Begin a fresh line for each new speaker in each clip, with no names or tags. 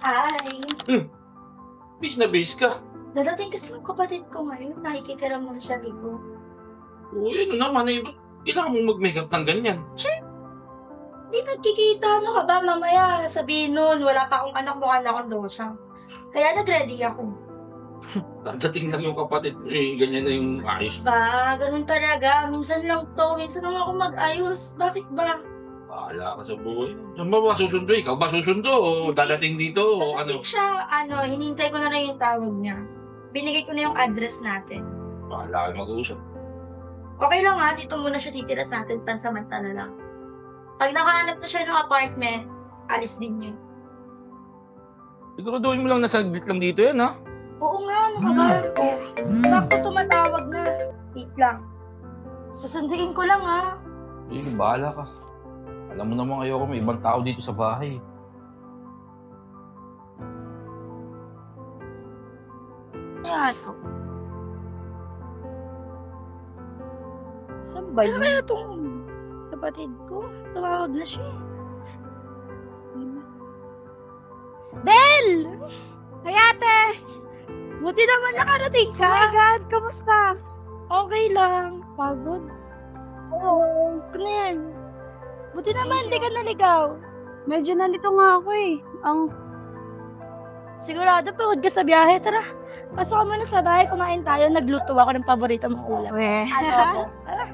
Hi!
Bis na bis ka.
Dadating kasi yung kapatid ko ngayon, nakikikiramdam siya dito.
Uy, ano naman eh, ba't kailangan mong mag-makeup ng ganyan?
Di nagkikita, ano ka ba? Mamaya sabihin nun, wala pa akong anak, mukha na akong dosya. Kaya nag-ready ako.
Dadating lang yung kapatid mo eh, ganyan na yung ayos.
Ba, ganun talaga. Minsan lang to, minsan lang ako mag-ayos. Bakit ba?
Bahala ka sa buhay. Saan ba susundo? Ikaw ba susundo o dadating dito o ano?
Dadating siya, hinintay ko na lang yung tawag niya. Binigay ko na yung address natin.
Bahala ka mag-uusap.
Okay lang ha, dito muna siya titira sa atin, pansamantala lang. Pag nakahanap na siya ng apartment, alis din yun.
Siguraduhin mo lang na saglit lang dito yan ha.
Oo nga, ano ka ba? Sakto tumatawag na. Wait lang. Susunduin ko lang ha.
Uy, bahala ka. Alam mo naman ayoko may ibang tao dito sa bahay.
Kaya ito.
Saan ba
Ano
yun?
kaya itong kapatid ko? Tumawag na siya. Bel!
Ay, ate!
Buti naman nakarating
Oh
ka.
my God, kamusta?
Okay lang.
Pagod?
Oo. Ano yan? Buti naman, di ka naligaw.
Medyo nalito nga ako eh.
Sigurado pagod ka sa biyahe. Tara, pasok ka muna sa bahay, kumain tayo. Nagluto ako ng paborito mong ulam.
Weh.
Adobo. Tara.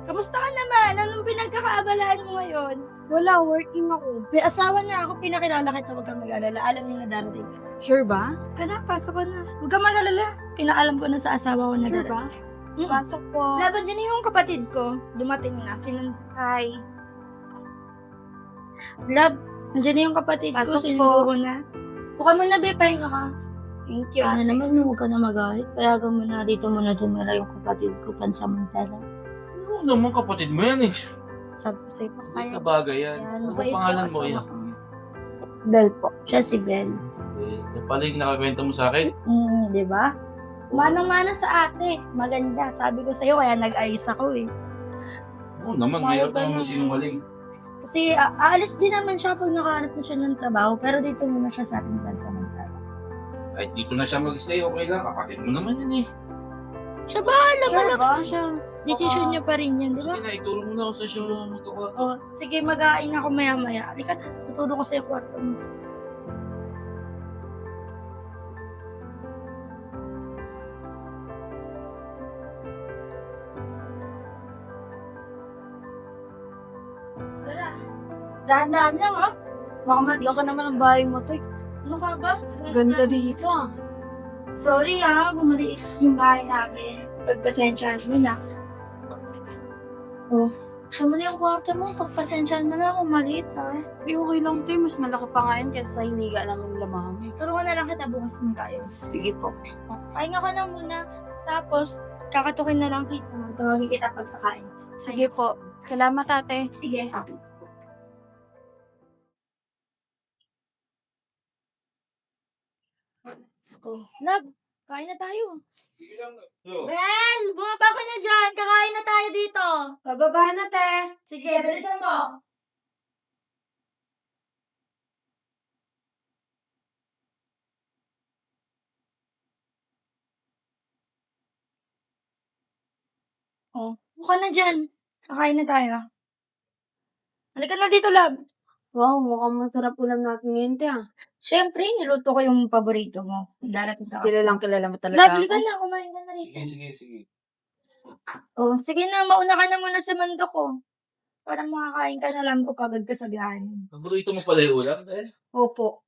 Kamusta ka naman? Anong pinagkakaabalaan mo ngayon?
Wala, working ako.
May asawa na ako, pinakilala kita, huwag kang mag-alala. Alam niyo na darating ka.
Sure ba?
Kana, pasok ka na. Huwag kang mag-alala. Pinaalam ko na sa asawa ko na
Sure ba?
darating. Mm.
Pasok po.
Laban dyan yung kapatid ko. Dumating na.
Hi.
Lab, nandiyan na yung kapatid ko.
Pasok
Sinundo
po.
ko na. Buka mo na, be. Pahinga ka.
Thank you.
Ano naman, huwag ka na magalit. Payagan mo na dito muna tumira yung kapatid ko pansamantala.
Ano naman kapatid mo yan eh.
Sabi ko sa'yo,
Hindi
kaya.
ka bagay yan.
Yan,
Ano ba
mabait
pangalan
yung
mo
asawa
yan?
ko.
Bell po.
Siya si Bel.
Yan pala yung nakakwento mo sa akin.
Di ba? Manang-mana sa ate. Maganda. Sabi ko sa'yo, kaya nag-ayos ako eh.
Oo naman,
Mayroon
mayroon
pa
naman
naman.
magsinungaling.
Kasi aalis din naman siya pag nakahanap na siya ng trabaho, pero dito muna siya sa ating pansamantala.
Kahit dito na siya mag-stay, okay lang. Kapatid mo naman yan eh.
Siya bahala,
Sure
wala
ba?
pa siya. Decision niya pa rin yan, di ba?
Sige na, ituro mo na ako sa siya magkakwarto.
Oh, sige, mag-ain ako maya-maya. Halika na, tuturo ko sa kwarto mo. Tara, dahan-dahan lang ha.
Baka matigaw ka naman ang bahay mo, Toy.
Ano ka ba?
Ganda dito ah.
Sorry ha, bumaliit yung bahay namin. Pagpasensyahan mo na. Oh, saan mo na yung kwarto mo? Pagpasensyahan mo na kung maliit ha.
Ay, okay lang, Toy. Mas malaki pa nga yan kaysa sa hiniga namin lamang.
Turuan na lang kita bukas mo tayo.
Sige po.
Pahinga ka na muna. Tapos, kakatukin na lang kita. Tawagin kita pagkakain.
Sige po. Salamat, ate.
Sige. Oh, love, kain na tayo.
Sige lang. Yo.
Bel, bumaba ka na dyan. Kakain na tayo dito.
Bababa na, te.
Sige, bilisan mo. Oh, buka na dyan. Kakain na tayo. Halika na dito, love.
Wow, mukhang masarap ulam natin ngayon, te ah.
Siyempre, niluto ko yung paborito mo. Darating ka kasi.
Kilalang kilala mo talaga
Love,
ako.
halika na. Kumain ka na rito.
Sige.
Oh, sige na. Mauna ka na muna sa mando ko. Para makakain ka na lang ko pagod ka sa biyahe.
Paborito mo pala yung ulam, dahil?
Opo.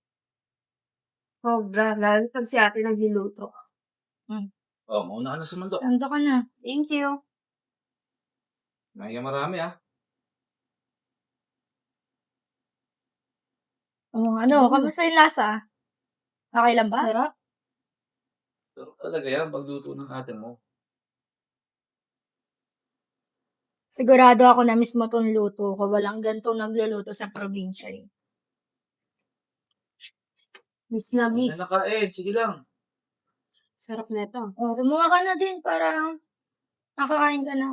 Sobra, lalo pag si ate naghiluto.
Oh, mauna ka na sa mundo.
Mando ka na.
Thank you.
May ka marami ah.
Oh, ano? Kamusta yung lasa? Okay lang ba?
Sarap.
Pero talaga yan, pagluto ng ate mo.
Sigurado ako na mismo tong luto ko. Walang gantong nagluluto sa probinsya eh.
Miss na
Hindi
miss.
na nakain, sige lang.
Sarap na ito.
Oh, gumawa ka na din para makakain ka na.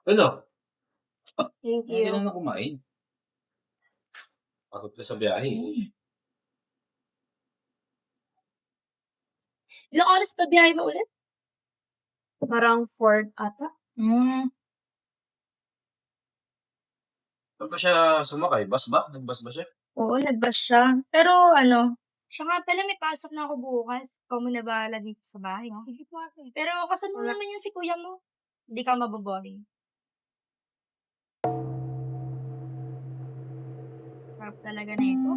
Ano?
Thank
Hindi
you.
lang na kumain. Pagod ka sa biyahe.
Ilang oras pa biyahe mo ulit?
Parang 4 ata.
Saan ba siya sumakay? Bus ba? Nag-bus ba siya?
Oo, nag-bus siya. Pero ano, siya nga pala may pasok na ako bukas. Ikaw muna bahala dito sa bahay, no?
Sige po ate.
Pero kasama mo naman yung si kuya mo. Hindi ka maboboring. Sarap talaga na ito.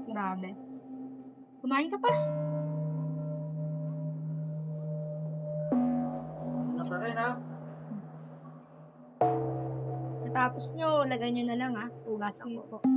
Grabe. Kumain ka pa.
Nasa rin ha?
Katapos nyo, lagay nyo na lang ha. Hugasan
Sige
ko.
po.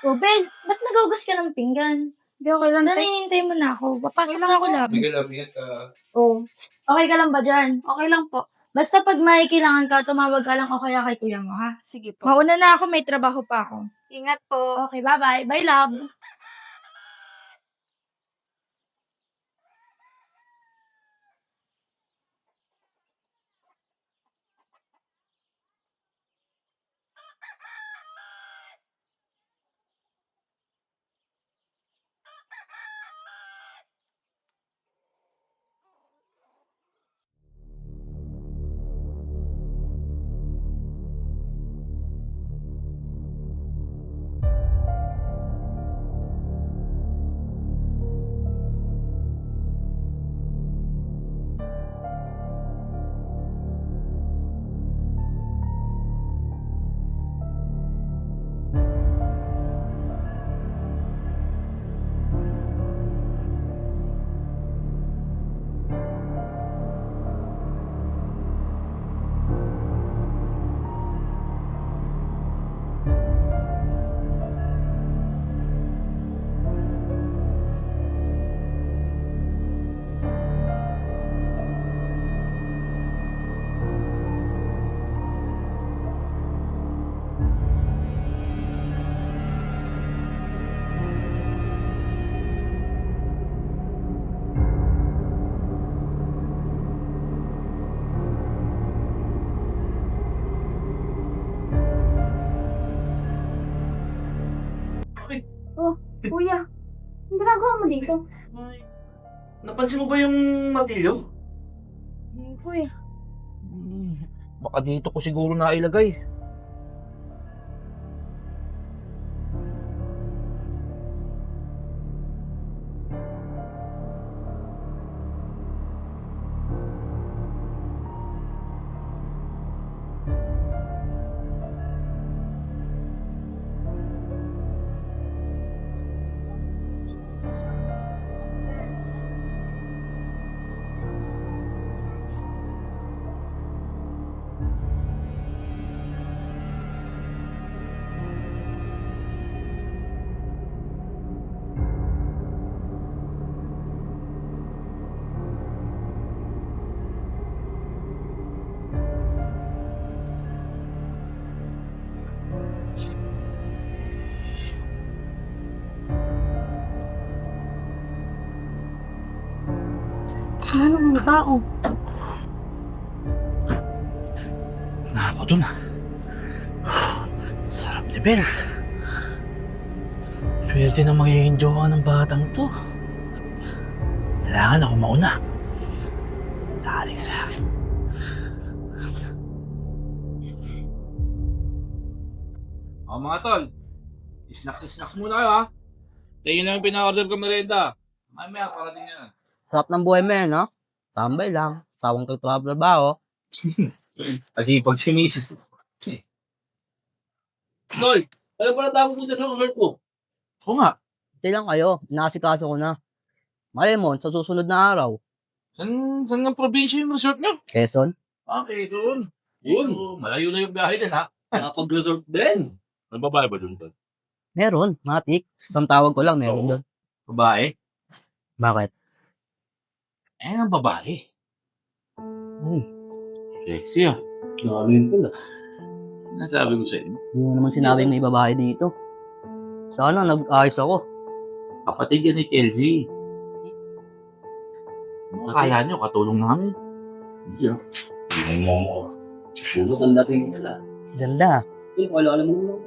Oh, Ben, ba't naghugas ka ng pinggan?
Hindi, okay lang,
Saan
tay.
hinihintay mo na ako? Papasok
Okay lang
na ako
po.
lab.
Sige lang, ingat ka.
Oh, okay ka lang ba dyan?
Okay lang po.
Basta pag may kailangan ka, tumawag ka lang o kaya kay kuya mo, ha?
Sige po.
Mauna na ako, may trabaho pa ako.
Ingat po.
Okay, bye-bye. Bye, love. Kuya, ang ginagawa mo dito?
Ay, napansin mo ba yung martilyo?
Kuya,
Baka dito ko siguro nailagay.
ano mga tao?
Ako dun. Sarap ni Bel. Swerte na magiging jowa ng batang to. Kailangan ako mauna. Dali ka sa akin.
Mga tol, snacks muna kayo ha. Tingin na yung pina-order ko merienda. Mamaya, parating na.
Sarap ng buhay mo yan, no? Tambay lang. Sawang trabaho.
Kasi pag si Mrs. Tol, alam pala tawag mo sa alert ko. Oo nga.
Hindi lang kayo. Inasikaso ko na. Malay mo, sa susunod na araw.
Saan ng probinsya yung resort nyo?
Quezon?
Okay, doon. Yun. Malayo na yung biyahe din, ha?
Nakapag-resort din. May babae ba dun?
Meron, matik. Isang tawag ko lang, meron doon.
Babae?
Bakit?
Eh, ang babae.
Uy,
Sexy, ah.
Grabe yun pala.
Sinasabi ko sa inyo.
hindi mo naman sinabing may babae dito. Sana nag-ayos ako.
Kapatid yan ni Chelsea. Kaya nyo, katulong namin.
Tingnan mo ako. Pulos ang dating nila.
Ganda.
Wala alam mo.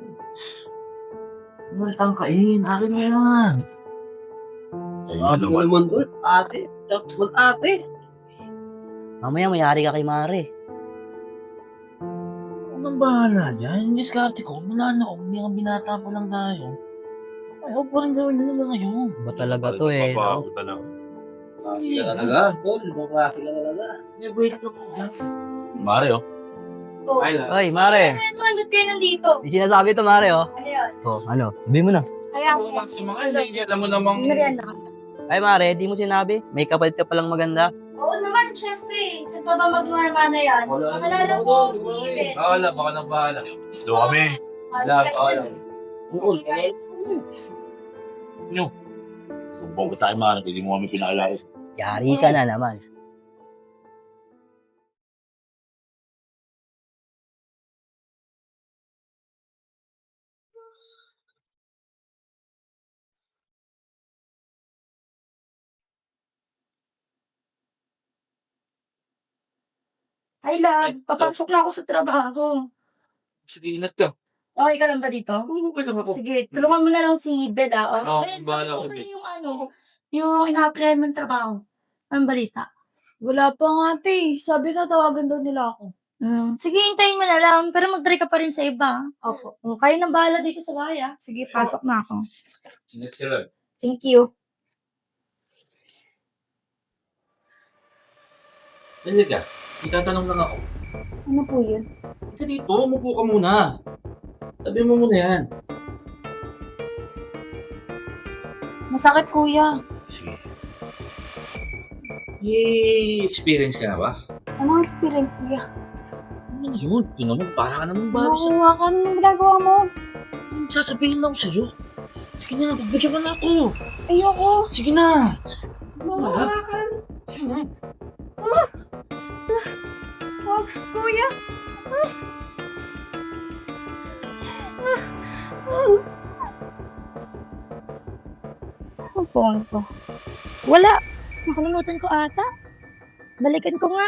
Maritang kain, akin mo yan.
Ate ko naman doon. Ate. Mag-ate.
Mamaya mayari ka kay Mare.
Anong bahala dyan? Yung diskarte ko, wala na. May binata pa lang tayo. Ayaw pa rin gawin nila ngayon.
Ba talaga to eh. No?
Sila talaga. Tol, klase ka talaga.
Wait lang po. Mare, oh.
Oh.
Ay, lang.
Oy, Mare.
Ano naman, ba't kayo nandito?
May sinasabi to, Mare, oh.
Ano yun?
Oh, ano? Sabi mo na.
Kaya
Oo, Maximo, ay, alam mo namang...
Merienda ka.
Ay, Mare, di mo sinabi. May kapalit ka palang maganda.
Oo naman, syempre. Saan pa ba magawa na yan? Makalala ko, Steven.
Bahala, baka nang bahala.
Doon kami. Sumbong ko tayo man. Hindi mo kami pinakilala.
Yari ka na naman.
Ay, love. Papasok na ako sa trabaho.
Sige, ingat ka.
Okay ka lang ba dito?
Oo, okay lang ako.
Sige, tulungan mo na lang si Bed, ah.
Oo,
Ben,
bahala
tapos
ako,
okay yung yung ina-apply mong trabaho. Anong balita?
Wala pa nga, ate. Sabi tatawagan daw nila ako.
Sige, hintayin mo na lang. Pero mag-try ka pa rin sa iba.
Opo.
Kayo nang bahala dito sa bahay, ah.
Sige,
Pasok na ako.
Ingat ka lang.
Thank you.
Dali ka. Itatanong lang ako.
Ano po yun?
Ika dito, umupo ka muna. Sabi mo muna yan.
Masakit, kuya.
Sige. May experience ka na ba?
Anong experience, kuya?
Ano yun? Yun naman, para ka naman bago sa...
Nakuha ka. Anong ginagawa mo?
Sasabihin lang ako sa'yo. Sige na, pagbigyan mo na ako.
Ayoko.
Sige na.
Mahawakan.
Sige na.
Kuya.
Ang phone ko. Wala. Nakalimutan ko ata. Balikan ko nga.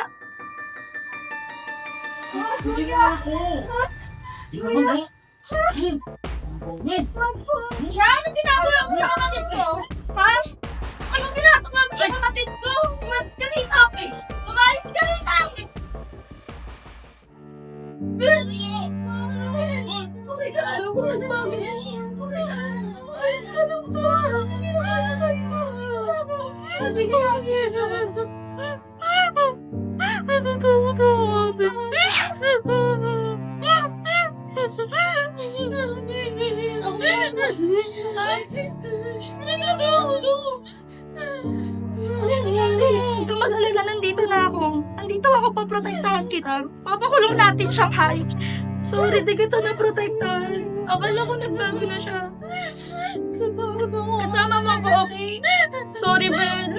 Sige na ako. Yun naman eh.
Siya, ano ginagawa mo sa kapatid ko? Ha? Ano ginagawa mo sa kapatid ko? Umalis ka rito. Umalis ka rito. Oh my God. Umalis ka rito. Ano ginagawa mo sa'yo? Ano Huwag kang mag-alala, nandito na ako. Nandito ako, paprotektahan kita. Papakulong natin siyang hayop. Sorry, di kita na-protektahan. Akala ko nagbago na siya. Kasama mo ako, okay? Sorry, Ben.